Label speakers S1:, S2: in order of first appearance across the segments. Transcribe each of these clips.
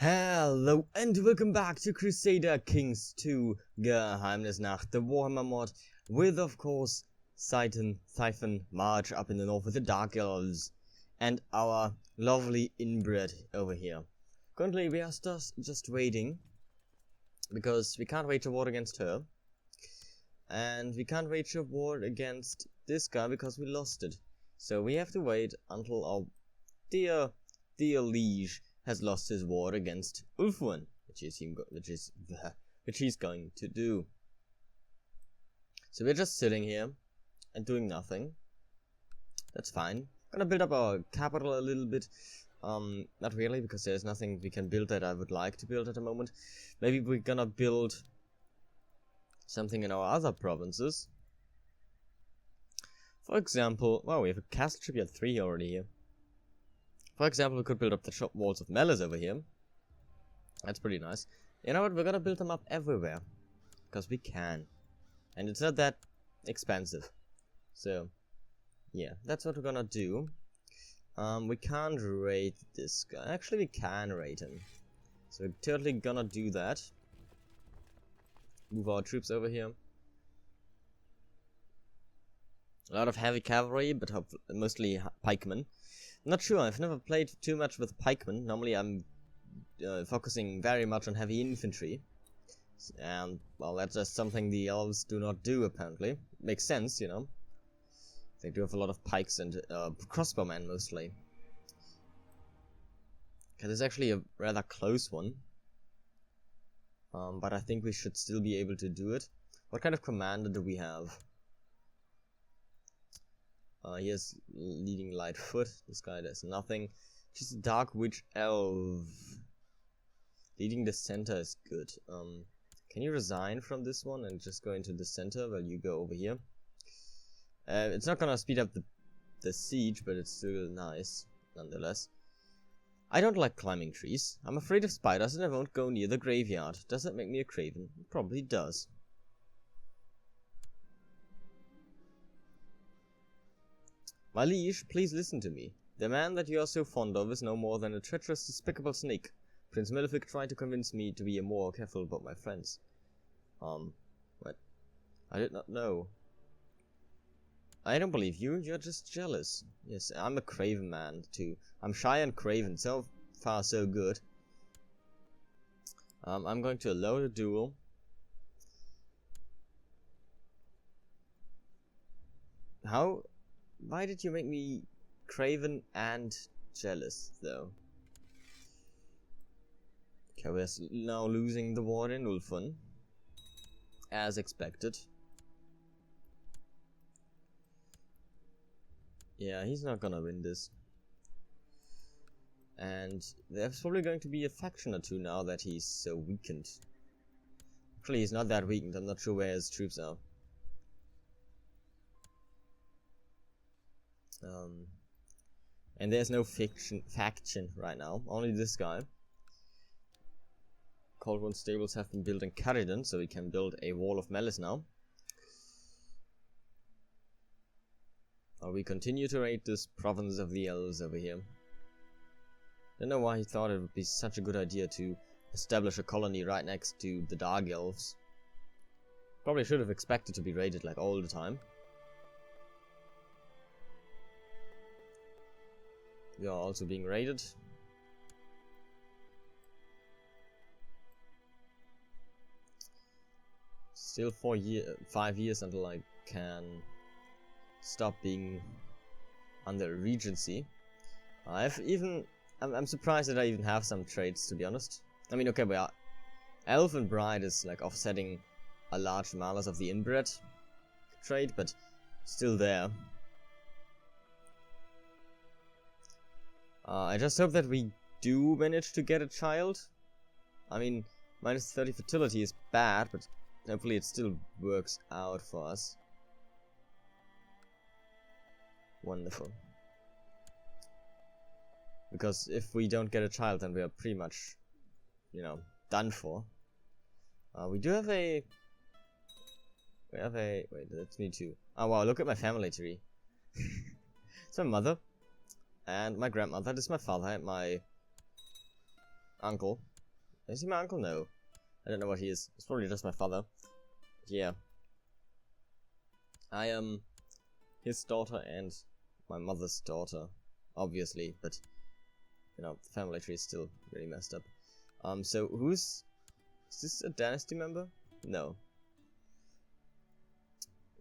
S1: Hello and welcome back to Crusader Kings 2 Geheimnisnacht, the Warhammer mod, with of course Siphon March up in the north with the Darkelves and our lovely inbred over here. Currently we are just waiting, because we can't wage a war against her, and we can't wage a war against this guy because we lost it. So we have to wait until our dear liege has lost his war against Ulfuan, which he's going to do. So we're just sitting here and doing nothing. That's fine. Gonna build up our capital a little bit. Not really, because there's nothing we can build that I would like to build at the moment. Maybe we're gonna build something in our other provinces. For example, wow, we have a castle tribute 3 already here. For example, we could build up the shop walls of Malice over here. That's pretty nice. You know what, we're gonna build them up everywhere. Because we can. And it's not that expensive. So, yeah, that's what we're gonna do. We can't raid this guy. Actually, we can raid him. So we're totally gonna do that. Move our troops over here. A lot of heavy cavalry, but mostly pikemen. Not sure, I've never played too much with pikemen. Normally I'm focusing very much on heavy infantry. And, well, that's just something the elves do not do, apparently. Makes sense, you know. They do have a lot of pikes and crossbowmen, mostly. Okay, this is actually a rather close one. But I think we should still be able to do it. What kind of commander do we have? He has leading light foot. This guy does nothing. Just a dark witch elf. Leading the center is good. Can you resign from this one and just go into the center while you go over here? It's not gonna speed up the siege, but it's still nice, nonetheless. I don't like climbing trees. I'm afraid of spiders and I won't go near the graveyard. Does that make me a craven? It probably does. My liege, please listen to me. The man that you are so fond of is no more than a treacherous, despicable snake. Prince Malefic tried to convince me to be more careful about my friends. What? I did not know. I don't believe you, you're just jealous. Yes, I'm a craven man, too. I'm shy and craven, so far so good. I'm going to allow the duel. Why did you make me craven and jealous, though? Okay, we're now losing the war in Ulfuan, as expected. Yeah, he's not gonna win this. And there's probably going to be a faction or two now that he's so weakened. Actually, he's not that weakened, I'm not sure where his troops are. And there's no faction right now, only this guy. Cold One stables have been built in Caridon, so we can build a wall of malice now. We continue to raid this province of the elves over here. Don't know why he thought it would be such a good idea to establish a colony right next to the Darkelves. Probably should have expected to be raided like all the time. We are also being raided. Still 5 years until I can stop being under regency. I'm surprised that I even have some traits, to be honest. I mean, okay, Elf and Bride is like offsetting a large malus of the inbred trait, but still there. I just hope that we do manage to get a child. I mean, minus 30 fertility is bad, but hopefully it still works out for us. Wonderful. Because if we don't get a child, then we are pretty much, you know, done for. We do have a... Wait, that's me too. Oh wow, look at my family tree. It's my mother. And my grandmother. This is my father and my uncle. Is he my uncle? No. I don't know what he is. It's probably just my father. Yeah. I am his daughter and my mother's daughter, obviously, but you know, the family tree is still really messed up. So is this a dynasty member? No.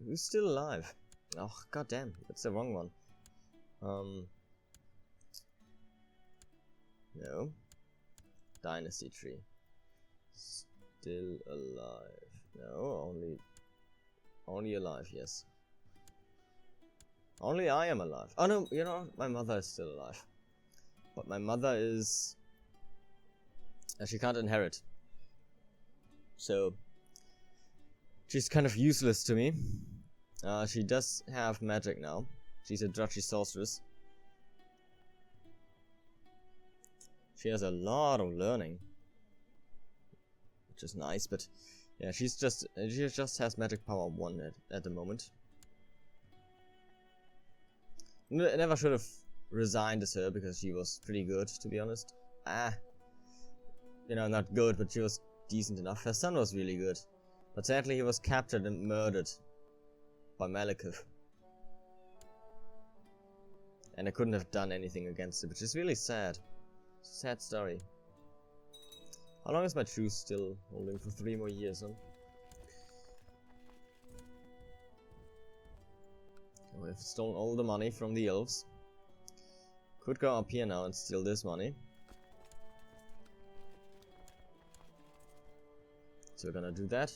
S1: Who's still alive? Oh, goddamn, that's the wrong one. No. Dynasty tree. Still alive. No, only alive, yes. Only I am alive. Oh no, you know, my mother is still alive. But my mother is... she can't inherit. So... she's kind of useless to me. She does have magic now. She's a duchy sorceress. She has a lot of learning. Which is nice, but... yeah, she just has magic power 1 at the moment. I never should have resigned as her because she was pretty good, to be honest. You know, not good, but she was decent enough. Her son was really good, but sadly he was captured and murdered by Malekith. And I couldn't have done anything against it, which is really sad. It's a sad story. How long is my truce still holding? For 3 more years, huh? We've stolen all the money from the elves. Could go up here now and steal this money. So we're gonna do that.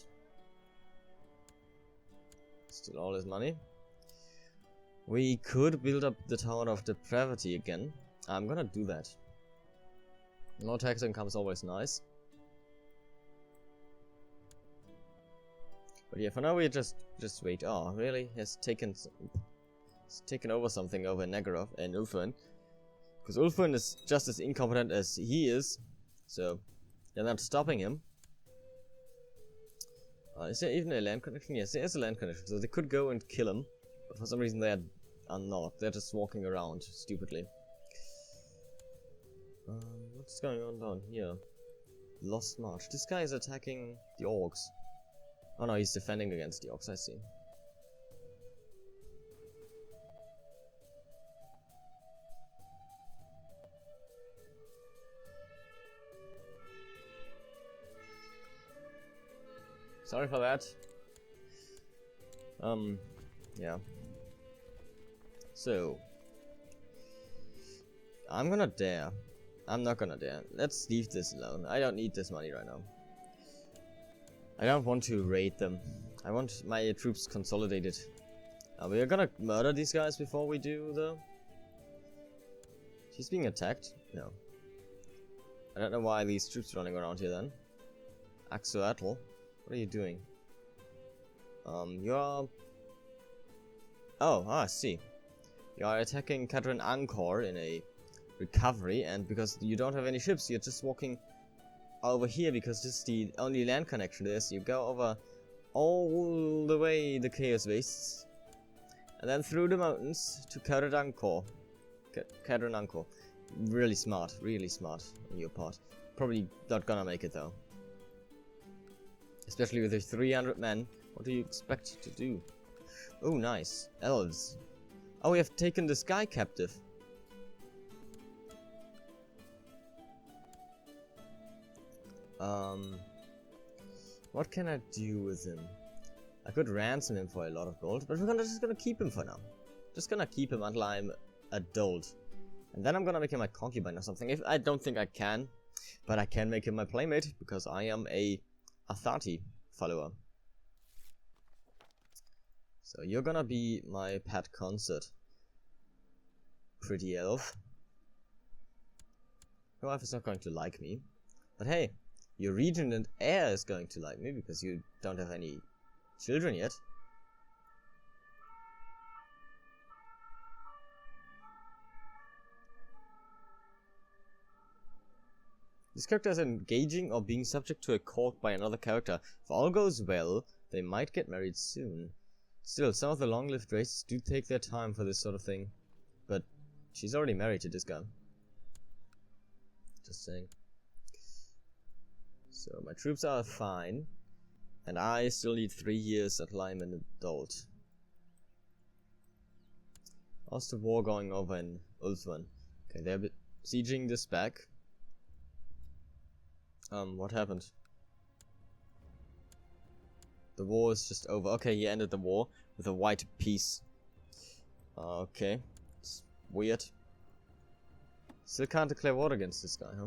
S1: Steal all his money. We could build up the Tower of Depravity again. I'm gonna do that. More tax income is always nice. But yeah, for now we just wait. Oh, really? He's taken over something over Nagorov and Ulfern. Because Ulfern is just as incompetent as he is. So, they're not stopping him. Is there even a land connection? Yes, there is a land connection. So they could go and kill him. But for some reason they are not. They're just walking around stupidly. What's going on down here? Lost March. This guy is attacking the orcs. Oh no, he's defending against the orcs, I see. Sorry for that. Yeah. So, I'm gonna dare. I'm not gonna dare. Let's leave this alone. I don't need this money right now. I don't want to raid them. I want my troops consolidated. We are gonna murder these guys before we do though. She's being attacked? No. I don't know why these troops are running around here then. Axoatl, what are you doing? You're... oh, I see. You are attacking Kadrin Angkor in a recovery, and because you don't have any ships, you're just walking over here because this is the only land connection there is. You go over all the way the Chaos Wastes, and then through the mountains to Kadrin Angkor. Really smart on your part. Probably not gonna make it though. Especially with the 300 men. What do you expect to do? Oh, nice. Elves. Oh, we have taken this guy captive. What can I do with him? I could ransom him for a lot of gold, but we're just gonna keep him for now. Just gonna keep him until I'm adult. And then I'm gonna make him my concubine or something. If I don't think I can, but I can make him my playmate, because I am a Athati follower. So you're gonna be my pet consort. Pretty elf. Your wife is not going to like me. But hey, your regent and heir is going to like me because you don't have any children yet. This character is engaging or being subject to a court by another character. If all goes well, they might get married soon. Still, some of the long-lived races do take their time for this sort of thing. But she's already married to this guy. Just saying. So my troops are fine. And I still need 3 years until I'm an adult. How's the war going over in Ulthuan? Okay, they're sieging this back. What happened? The war is just over. Okay, he ended the war with a white peace. Okay. It's weird. Still can't declare war against this guy, huh?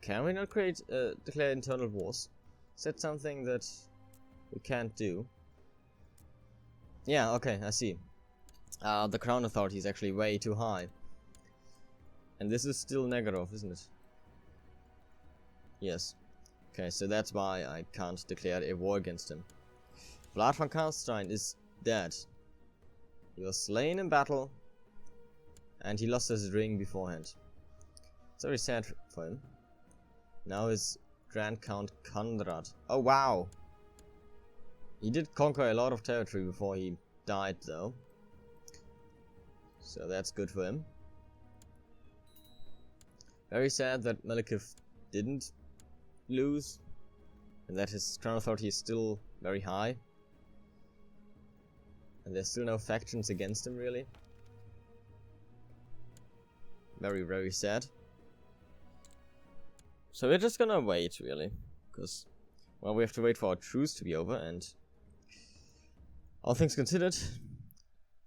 S1: Can we not declare internal wars? Is that something that we can't do? Yeah, okay, I see. The crown authority is actually way too high. And this is still Negarov, isn't it? Yes. Okay, so that's why I can't declare a war against him. Vlad von Karlstein is dead. He was slain in battle, and he lost his ring beforehand. It's very sad for him. Now is Grand Count Konrad. Oh wow! He did conquer a lot of territory before he died though. So that's good for him. Very sad that Malekiv didn't lose, and that his crown authority is still very high. And there's still no factions against him really. Very, very sad. So we're just gonna wait, really, because, well, we have to wait for our truce to be over, and all things considered,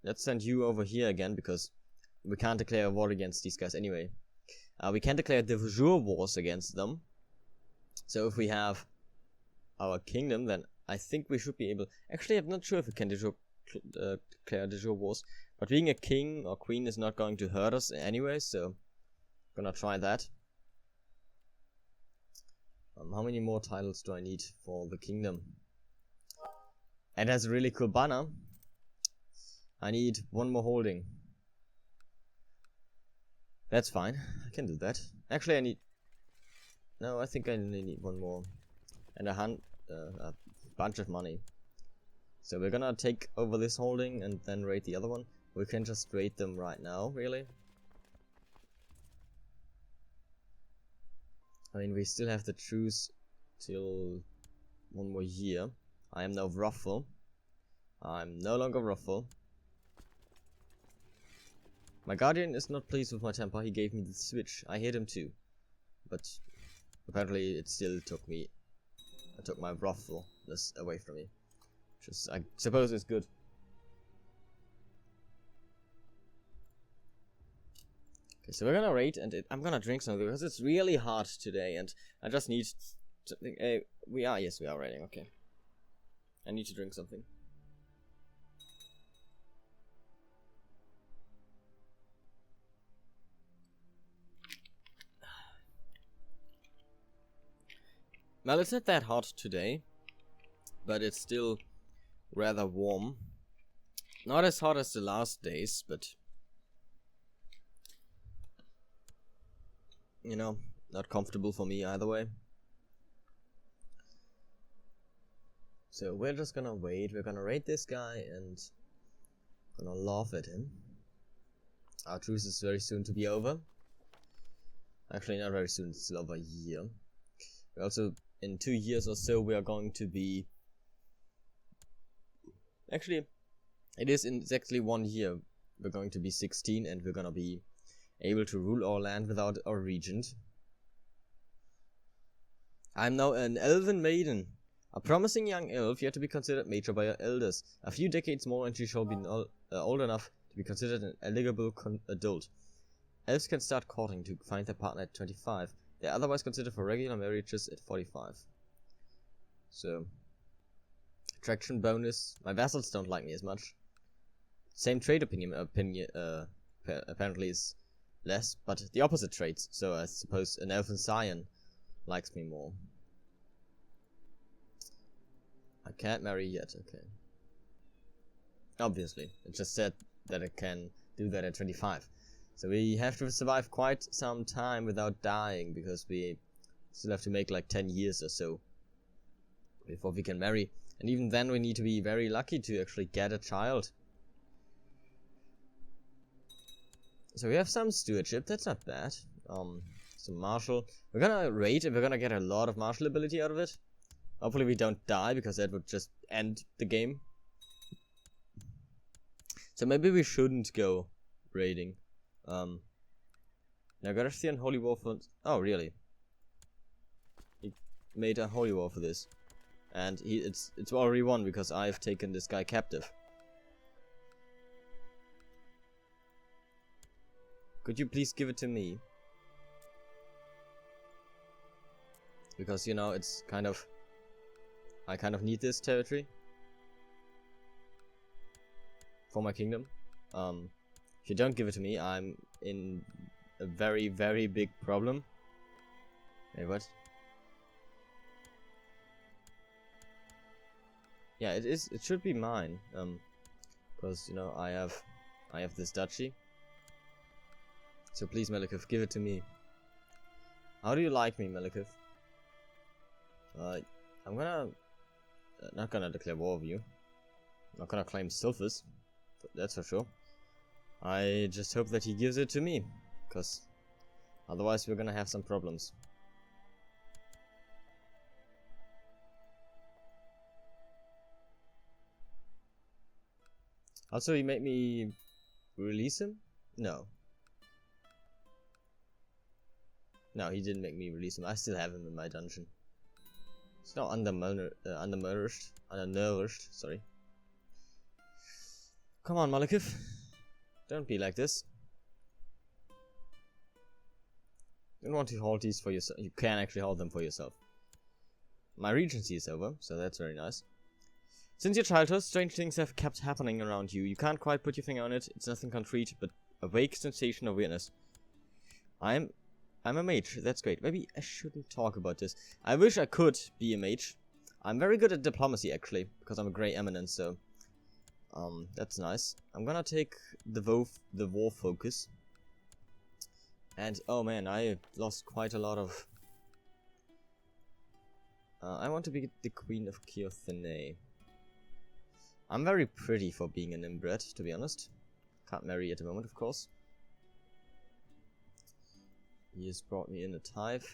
S1: let's send you over here again, because we can't declare a war against these guys anyway. We can declare de jure wars against them, so if we have our kingdom, then I think we should be able... Actually, I'm not sure if we can declare de jure wars, but being a king or queen is not going to hurt us anyway, so I'm gonna try that. How many more titles do I need for the kingdom? It has a really cool banner. I need 1 more holding. That's fine. I can do that. Actually, I need... No, I think I only need 1 more. And a bunch of money. So we're gonna take over this holding and then raid the other one. We can just raid them right now, really. I mean, we still have the truce till 1 more year. I am now Ruffle. I'm no longer Ruffle. My guardian is not pleased with my temper. He gave me the switch. I hit him too. But apparently it still took me... I took my Ruffleness away from me. Which is, I suppose is good. Okay, so we're gonna raid, and I'm gonna drink something because it's really hard today, and I just need something. Yes, we are raiding. Okay, I need to drink something. Well, it's not that hot today, but it's still rather warm. Not as hot as the last days, but you know, not comfortable for me either way. So we're just gonna wait. We're gonna raid this guy and gonna laugh at him. Our truce is very soon to be over. Actually, not very soon. It's still over a year. We also, in 2 years or so, we are going to be... Actually, it is in exactly 1 year. We're going to be 16 and we're gonna be able to rule our land without our regent. I'm now an elven maiden. A promising young elf, yet to be considered mature by your elders. A few decades more and she shall be old enough to be considered an eligible adult. Elves can start courting to find their partner at 25. They are otherwise considered for regular marriages at 45. So, attraction bonus. My vassals don't like me as much. Same trade apparently is less, but the opposite traits. So I suppose an elven scion likes me more. I can't marry yet, okay. Obviously, it just said that I can do that at 25. So we have to survive quite some time without dying, because we still have to make like 10 years or so before we can marry. And even then we need to be very lucky to actually get a child. So we have some stewardship, that's not bad. So some martial. We're gonna raid and we're gonna get a lot of martial ability out of it. Hopefully we don't die, because that would just end the game. So maybe we shouldn't go raiding. Now Garthian Holy War for... Oh, really? He made a Holy War for this. And it's already won, because I've taken this guy captive. Could you please give it to me? Because, you know, it's kind of... I kind of need this territory for my kingdom. If you don't give it to me, I'm in a very, very big problem. Wait, what? Yeah, it is. It should be mine. Because, you know, I have this duchy. So please, Melikov, give it to me. How do you like me, Melikov? I'm gonna... not gonna declare war of you. I'm not gonna claim Silphus. That's for sure. I just hope that he gives it to me. Because otherwise we're gonna have some problems. Also, he made me release him? No. No, he didn't make me release him. I still have him in my dungeon. He's now undernourished, sorry. Come on, Malekith. Don't be like this. You don't want to hold these for yourself. You can actually hold them for yourself. My regency is over, so that's very nice. Since your childhood, strange things have kept happening around you. You can't quite put your finger on it. It's nothing concrete, but a vague sensation of weirdness. I'm a mage. That's great. Maybe I shouldn't talk about this. I wish I could be a mage. I'm very good at diplomacy, actually, because I'm a Grey Eminence, so... that's nice. I'm gonna take the war focus. And, oh man, I lost quite a lot of... I want to be the Queen of Keothene. I'm very pretty for being an inbred, to be honest. Can't marry at the moment, of course. He has brought me in a tithe.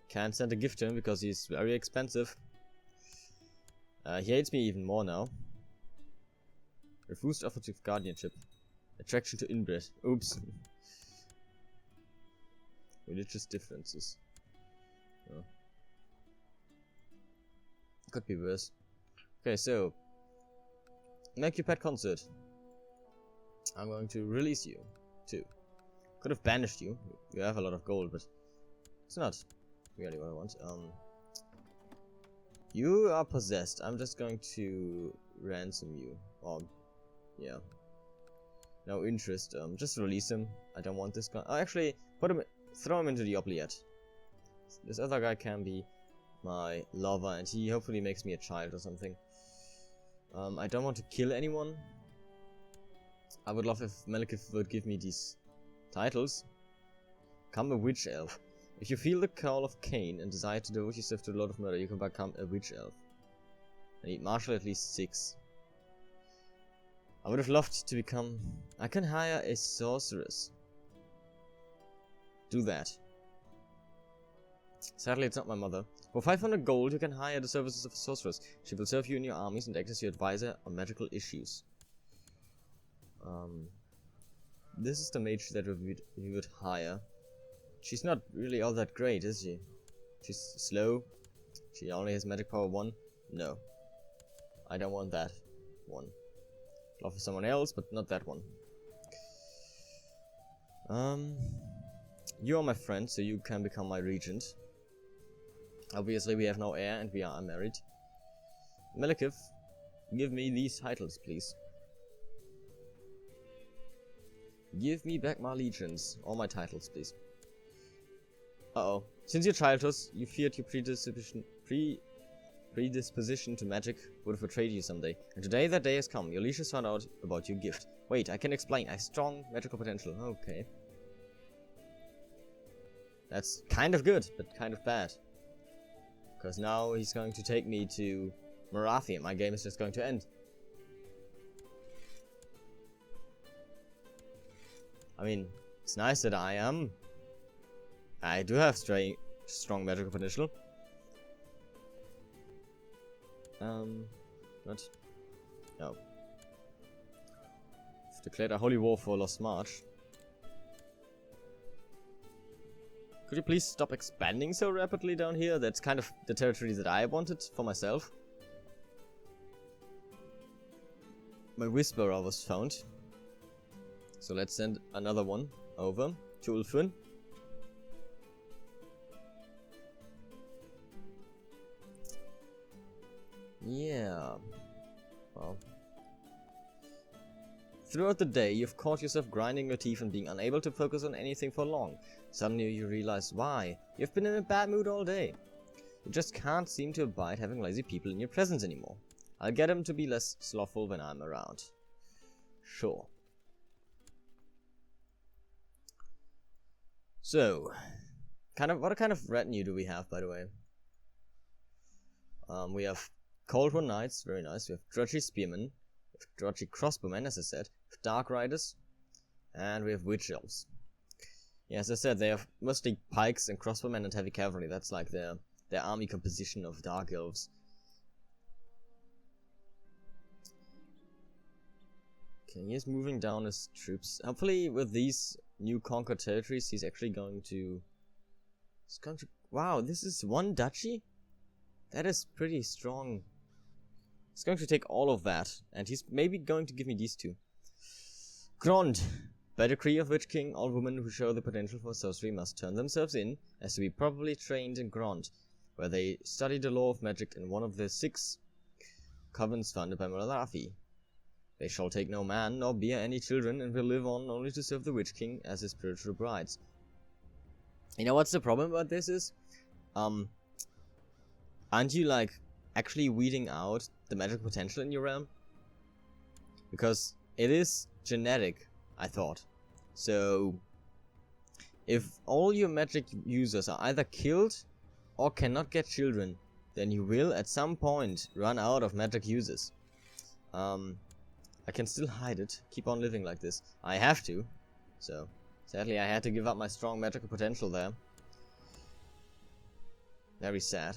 S1: Can't send a gift to him because he's very expensive. He hates me even more now. Refused offer to guardianship. Attraction to inbred. Oops. Religious differences. Oh. Could be worse. Okay, so make your pet concert. I'm going to release you too. Could have banished you. You have a lot of gold, but it's not really what I want. You are possessed. I'm just going to ransom you. Yeah. No interest. Just release him. I don't want this guy. Actually, throw him into the oubliette. This other guy can be my lover, and he hopefully makes me a child or something. I don't want to kill anyone. I would love if Melikith would give me these titles. Become a witch elf. If you feel the call of Cain and desire to devote yourself to the Lord of Murder, you can become a witch elf. I need martial at least 6. I would have loved to become... I can hire a sorceress. Do that. Sadly, it's not my mother. For 500 gold, you can hire the services of a sorceress. She will serve you in your armies and act as your advisor on magical issues. This is the mage that we would hire. She's not really all that great, is she? She's slow. She only has magic power 1. No. I don't want that one. Love for someone else, but not that one. You are my friend, so you can become my regent. Obviously, we have no heir and we are unmarried. Melikith, give me these titles, please. Give me back my legions. All my titles, please. Uh-oh. Since your childhood, you feared your predisposition to magic would have betrayed you someday. And today that day has come. Your liege has found out about your gift. Wait, I can explain. I have strong magical potential. Okay. That's kind of good, but kind of bad. Because now he's going to take me to Marathia. My game is just going to end. I mean, it's nice that I am I do have strong magical potential. What? No. I've declared a holy war for Lost March. Could you please stop expanding so rapidly down here? That's kind of the territory that I wanted for myself. My Whisperer was found. So let's send another one over to Ulfwyn. Yeah. Well. Throughout the day, you've caught yourself grinding your teeth and being unable to focus on anything for long. Suddenly you realize why. You've been in a bad mood all day. You just can't seem to abide having lazy people in your presence anymore. I'll get them to be less slothful when I'm around. Sure. So, what kind of retinue do we have, by the way? We have Coldrun Knights, very nice. We have Drudgy Spearmen, we have Drudgy Crossbowmen, as I said, we have Dark Riders, and we have Witch Elves. Yeah, as I said, they have mostly pikes and crossbowmen and heavy cavalry. That's like their army composition of Darkelves. Okay, he's moving down his troops. Hopefully, with these new conquered territories, he's actually going to... Wow, this is one duchy? That is pretty strong. He's going to take all of that, and he's maybe going to give me these two. Grond. By decree of Witch King, all women who show the potential for sorcery must turn themselves in, as to be properly trained in Grond, where they study the law of magic in one of the 6 covens funded by Malarathi. They shall take no man, nor bear any children, and will live on only to serve the Witch King as his spiritual brides. You know what's the problem about this is? Aren't you, like, actually weeding out the magic potential in your realm? Because it is genetic, I thought. So, if all your magic users are either killed or cannot get children, then you will at some point run out of magic users. I can still hide it, keep on living like this. I have to, so sadly I had to give up my strong magical potential there. Very sad.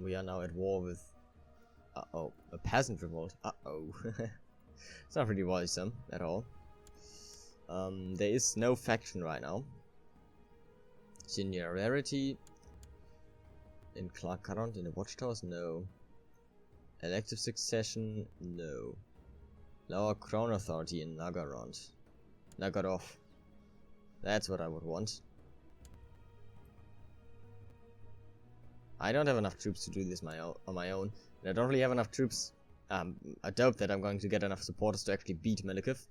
S1: We are now at war with... Uh-oh, a peasant revolt. Uh-oh. It's not really worrisome at all. There is no faction right now. Seniority in Clarkarond in the Watchtowers? No. Elective succession? No. Lower crown authority in Nagarond. Nagarov. That's what I would want. I don't have enough troops to do this on my own. And I don't really have enough troops. I doubt that I'm going to get enough supporters to actually beat Malekith.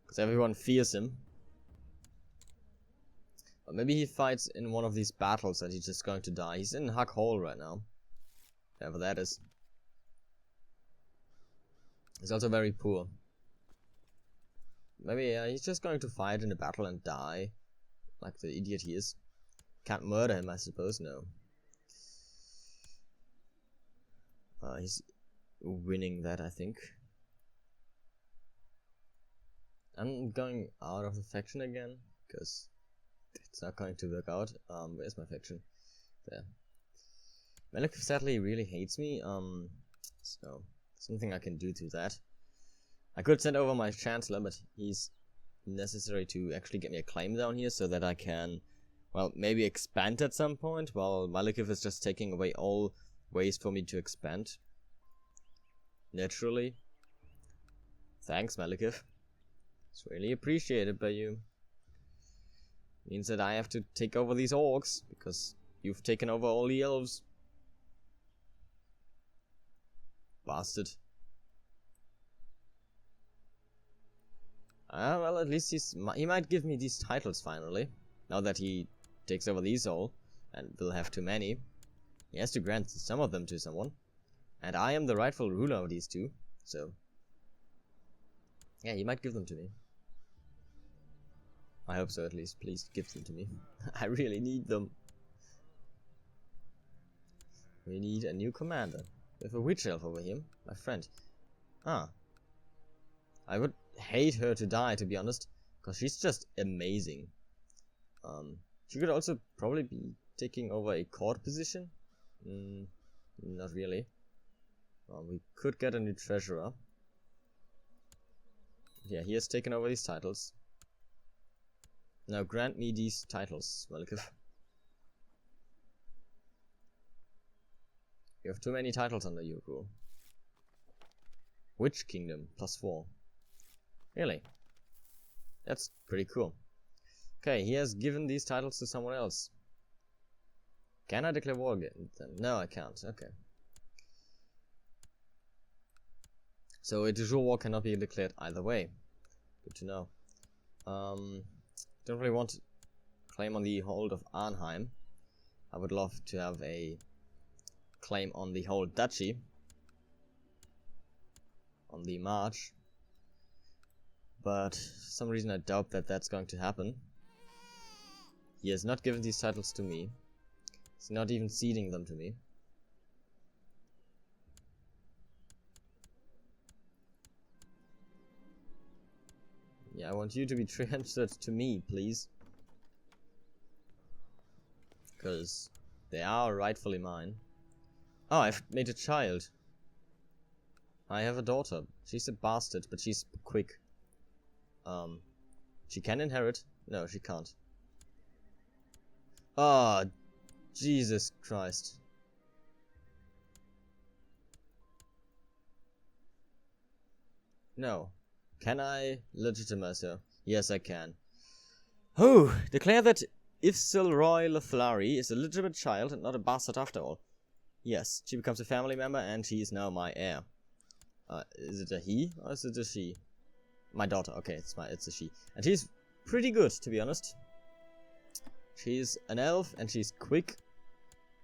S1: Because everyone fears him. Or maybe he fights in one of these battles and he's just going to die. He's in Hug Hall right now. Whatever that is. He's also very poor. Maybe he's just going to fight in a battle and die. Like the idiot he is. Can't murder him, I suppose, no. He's winning that, I think. I'm going out of the faction again, because it's not going to work out. Where's my faction? There. Malekith sadly really hates me, so something I can do to that. I could send over my Chancellor, but he's necessary to actually get me a claim down here so that I can, well, maybe expand at some point, while Malekith is just taking away all ways for me to expand. Naturally. Thanks, Malekith. It's really appreciated by you. Means that I have to take over these orcs, because you've taken over all the elves. Bastard. Well, at least he might give me these titles finally. Now that he takes over these all, and will have too many. He has to grant some of them to someone. And I am the rightful ruler of these two, so... yeah, he might give them to me. I hope so, at least. Please give them to me. I really need them. We need a new commander. We have a witch elf over here, my friend. Ah. I would hate her to die, to be honest, because she's just amazing. She could also probably be taking over a court position. Not really. We could get a new treasurer. Yeah, he has taken over these titles. Now grant me these titles, Darkelves. You have too many titles under your rule. Witch Kingdom, +4. Really? That's pretty cool. Okay, he has given these titles to someone else. Can I declare war against them? No, I can't. Okay. So a de jure war cannot be declared either way. Good to know. Don't really want to claim on the hold of Arnheim. I would love to have a claim on the whole duchy. On the march. But for some reason I doubt that that's going to happen. He has not given these titles to me. He's not even ceding them to me. Yeah, I want you to be transferred to me, please. Because they are rightfully mine. Oh, I've made a child. I have a daughter. She's a bastard, but she's quick. She can inherit. No, she can't. Ah, oh, Jesus Christ. No. Can I legitimize her? Yes, I can. Oh, declare that Ifsilroy Lothlari is a legitimate child and not a bastard after all. Yes, she becomes a family member and she is now my heir. Is it a he or is it a she? My daughter. Okay, it's a she. And she's pretty good, to be honest. She's an elf and she's quick.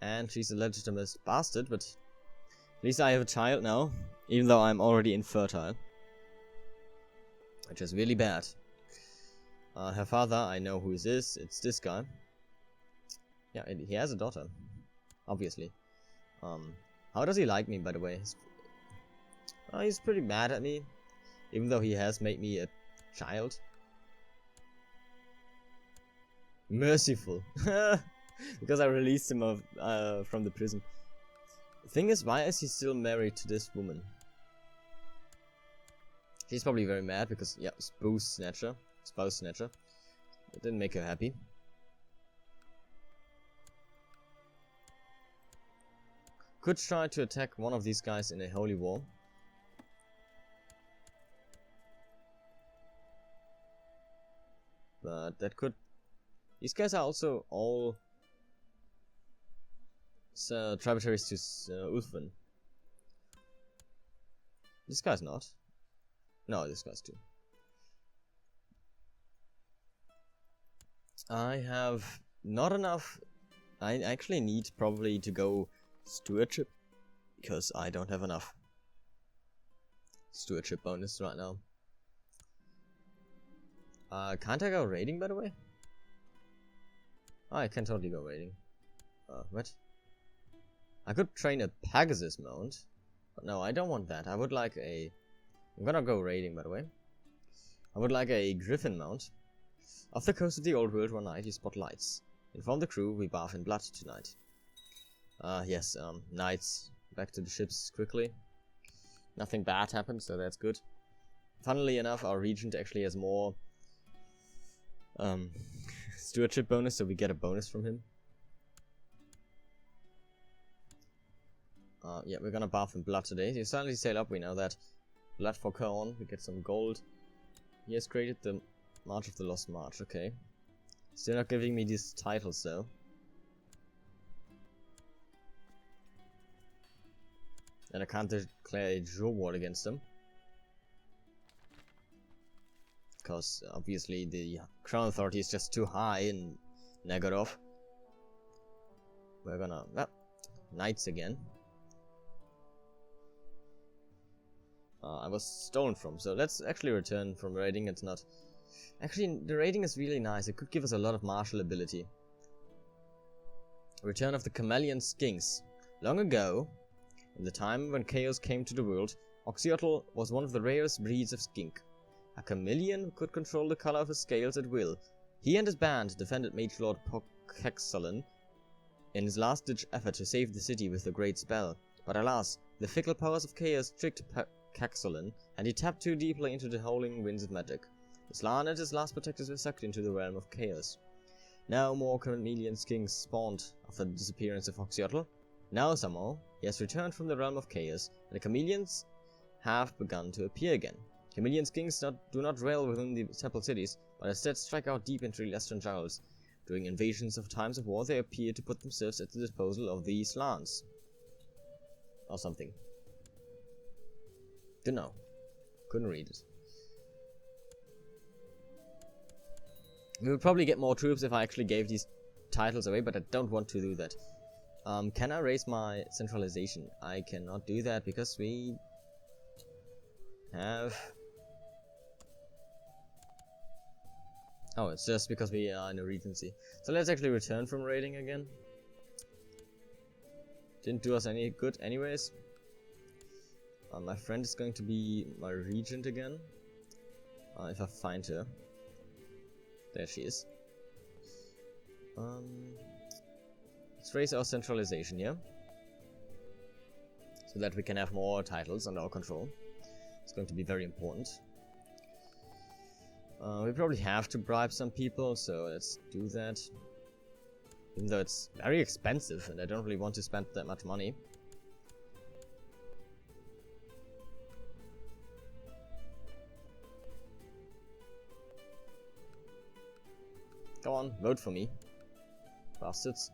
S1: And she's a legitimate bastard, but at least I have a child now, even though I'm already infertile. Which is really bad. Her father, I know who it is. It's this guy. Yeah, he has a daughter. Obviously. How does he like me, by the way? He's pretty mad at me. Even though he has made me a child. Merciful. Because I released him from the prison. The thing is, why is he still married to this woman? She's probably very mad because, yeah, spouse snatcher. It didn't make her happy. Could try to attack one of these guys in a holy war. But that could... These guys are also all tributaries to Ulfwin. This guy's not. No, this guy's too. I have not enough. I actually need probably to go stewardship because I don't have enough stewardship bonus right now. Can't I go raiding, by the way? Oh, I can totally go raiding. What? I could train a Pegasus mount, but no, I don't want that. I would like a... I'm gonna go raiding, by the way. I would like a Griffin mount. Off the coast of the old world one night you spot lights. Inform the crew we bath in blood tonight. Yes, knights. Back to the ships quickly. Nothing bad happened, so that's good. Funnily enough, our regent actually has more stewardship bonus, so we get a bonus from him. Yeah, we're gonna bath in blood today. You suddenly sail up, we know that. Blood for Corn, we get some gold. He has created the March of the Lost March, okay. Still not giving me these titles though. And I can't declare a jure war against them. Because obviously the Crown Authority is just too high in Nagorov. We're gonna... Knights again. I was stolen from, so let's actually return from raiding. It's not... Actually, the raiding is really nice. It could give us a lot of martial ability. Return of the Chameleon Skinks. Long ago, in the time when chaos came to the world, Oxyotl was one of the rarest breeds of skink. A chameleon who could control the color of his scales at will. He and his band defended Mage Lord Caxelin in his last-ditch effort to save the city with the great spell. But alas, the fickle powers of chaos tricked Caxelin, and he tapped too deeply into the howling winds of magic. Slan and his last protectors were sucked into the realm of chaos. Now more chameleon kings spawned after the disappearance of Oxyotl. Now somehow, he has returned from the realm of chaos, and the chameleons have begun to appear again. Chameleon kings do not dwell within the temple cities, but instead strike out deep into the Western jungles. During invasions of times of war, they appear to put themselves at the disposal of the Slans. Or something. Don't know. Couldn't read it. We would probably get more troops if I actually gave these titles away, but I don't want to do that. Can I raise my centralization? I cannot do that because we have... Oh, it's just because we are in a regency. So let's actually return from raiding again. Didn't do us any good anyways. My friend is going to be my regent again. If I find her. There she is. Let's raise our centralization here. So that we can have more titles under our control. It's going to be very important. We probably have to bribe some people, so let's do that. Even though it's very expensive and I don't really want to spend that much money. Go on, vote for me. Bastards.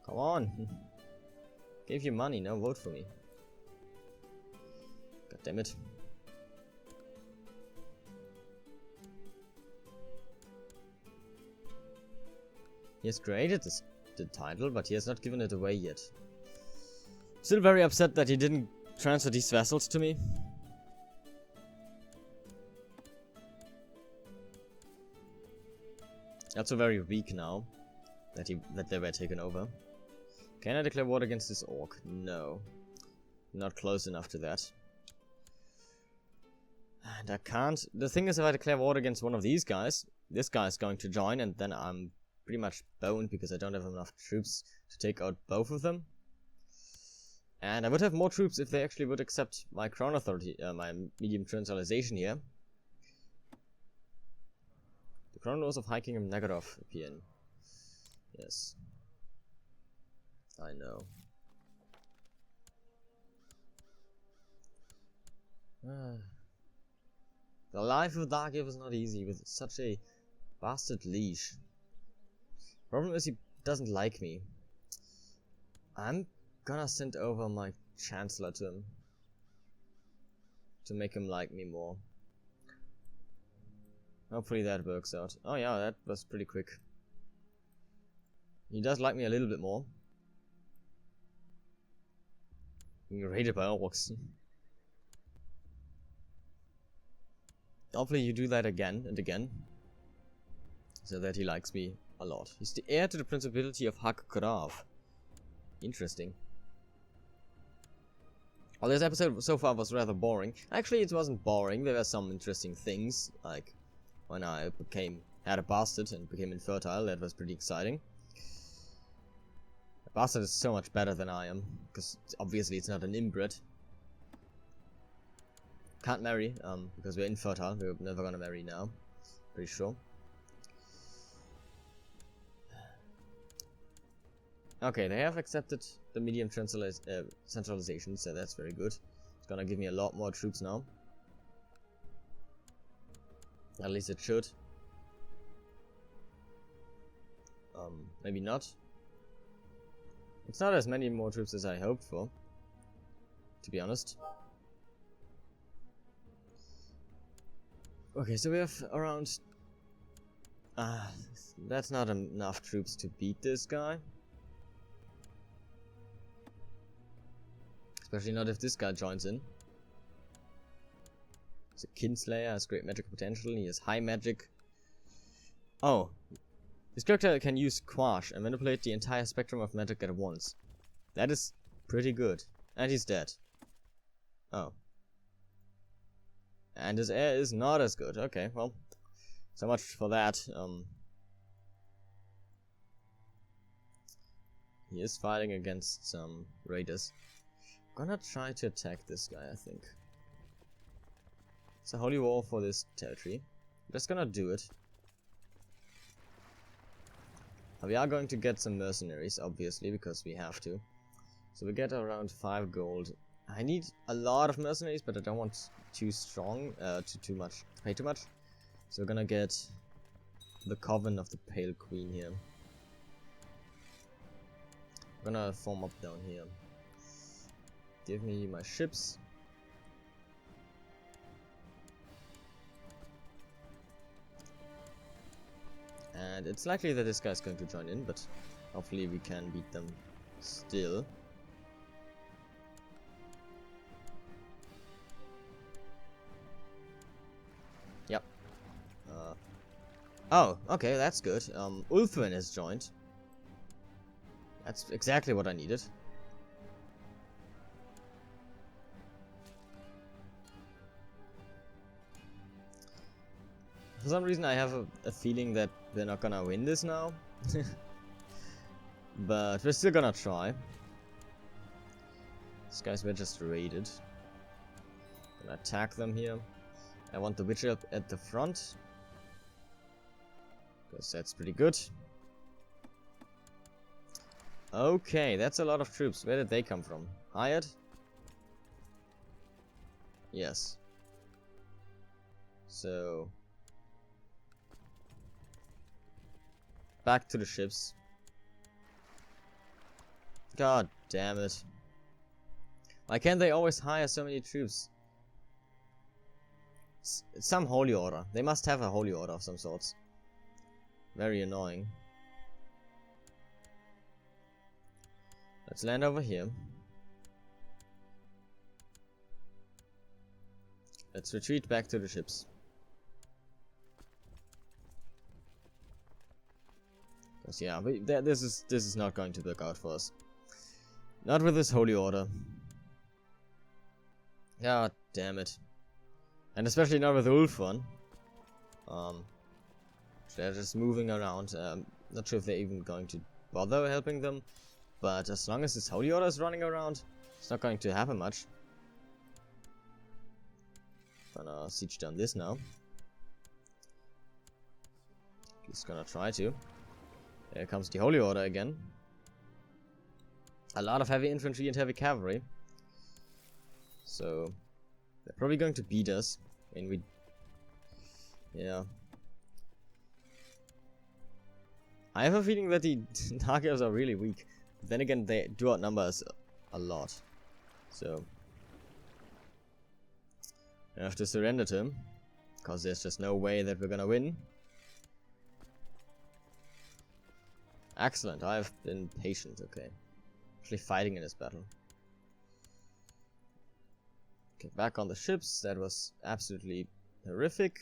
S1: Come on. Gave you money, now vote for me. God damn it. He has created the title, but he has not given it away yet. Still very upset that he didn't transfer these vassals to me. Also very weak now that they were taken over. Can I declare war against this orc? No. Not close enough to that. And I can't... The thing is, if I declare war against one of these guys, this guy is going to join, and then I'm pretty much boned because I don't have enough troops to take out both of them. And I would have more troops if they actually would accept my crown authority, my medium centralization here. The crown laws of High Kingdom Nagorov appear in. Yes. I know. The life of Darkelves is not easy with such a bastard leash. Problem is he doesn't like me. I'm gonna send over my chancellor to him. To make him like me more. Hopefully that works out. Oh yeah, that was pretty quick. He does like me a little bit more. Being raided by orcs. Hopefully you do that again and again. So that he likes me a lot. He's the heir to the principality of Darkelves. Interesting. Well, this episode so far was rather boring. Actually, it wasn't boring. There were some interesting things, like when I had a bastard and became infertile. That was pretty exciting. A bastard is so much better than I am, because obviously it's not an inbred. Can't marry, because we're infertile. We're never gonna marry now. Pretty sure. Okay, they have accepted the medium centralization, so that's very good. It's gonna give me a lot more troops now. At least it should. Maybe not. It's not as many more troops as I hoped for, to be honest. Okay, so we have around... that's not enough troops to beat this guy. Especially not if this guy joins in. He's a Kinslayer, has great magic potential, he has high magic. Oh. This character can use Quash and manipulate the entire spectrum of magic at once. That is pretty good. And he's dead. Oh. And his heir is not as good. Okay, well, so much for that. He is fighting against some raiders. Gonna try to attack this guy, I think. It's a holy war for this territory. I'm just gonna do it. We are going to get some mercenaries, obviously, because we have to. So we get around 5 gold. I need a lot of mercenaries, but I don't want too strong, pay too much. So we're gonna get the Coven of the Pale Queen here. I'm gonna form up down here. Give me my ships. And it's likely that this guy's going to join in, but hopefully we can beat them still. Yep. Oh, okay, that's good. Ulthuan has joined. That's exactly what I needed. For some reason I have a feeling that we're not gonna win this now. But we're still gonna try. These guys were just raided. Gonna attack them here. I want the Witcher up at the front. Because that's pretty good. Okay, that's a lot of troops. Where did they come from? Hired? Yes. So... back to the ships. God damn it. Why can't they always hire so many troops? It's some holy order. They must have a holy order of some sorts. Very annoying. Let's land over here. Let's retreat back to the ships. Because yeah, this is not going to work out for us. Not with this holy order. God damn it. And especially not with Ulthuan. They're just moving around. Not sure if they're even going to bother helping them. But as long as this holy order is running around, it's not going to happen much. Gonna siege down this now. Just gonna try to. Here comes the holy order again. A lot of heavy infantry and heavy cavalry. So they're probably going to beat us. I mean, yeah. I have a feeling that the Darkelves are really weak. Then again, they do outnumber us a lot. So I have to surrender to him. Because there's just no way that we're gonna win. Excellent, I've been patient, okay. Actually fighting in this battle. Okay, back on the ships. That was absolutely horrific.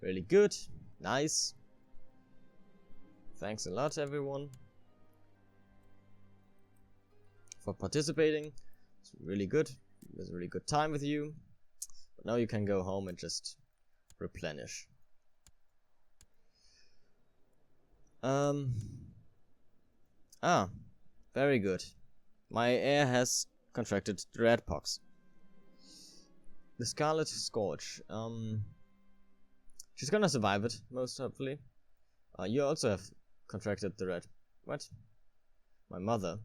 S1: Really good. Nice. Thanks a lot, everyone, for participating. It's really good. It was a really good time with you. But now you can go home and just replenish. Very good. My heir has contracted the red pox. The Scarlet Scourge. She's gonna survive it, most hopefully. You also have contracted the red... What? My mother.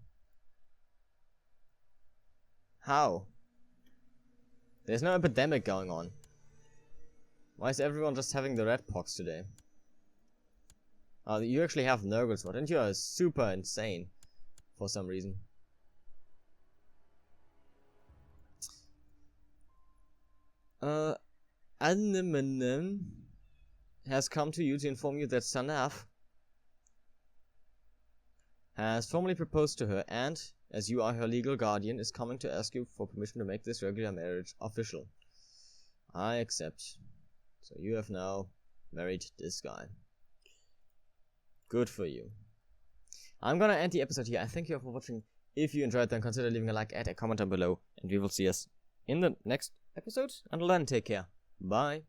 S1: How? There's no epidemic going on. Why is everyone just having the red pox today? You actually have Nurgle's Rot, and you are super insane for some reason. Annemenem has come to you to inform you that Sanaf has formally proposed to her and, as you are her legal guardian, is coming to ask you for permission to make this regular marriage official. I accept. So you have now married this guy. Good for you. I'm gonna end the episode here. I thank you all for watching. If you enjoyed, then consider leaving a like and a comment down below, and we will see us in the next episode. Until then, take care. Bye.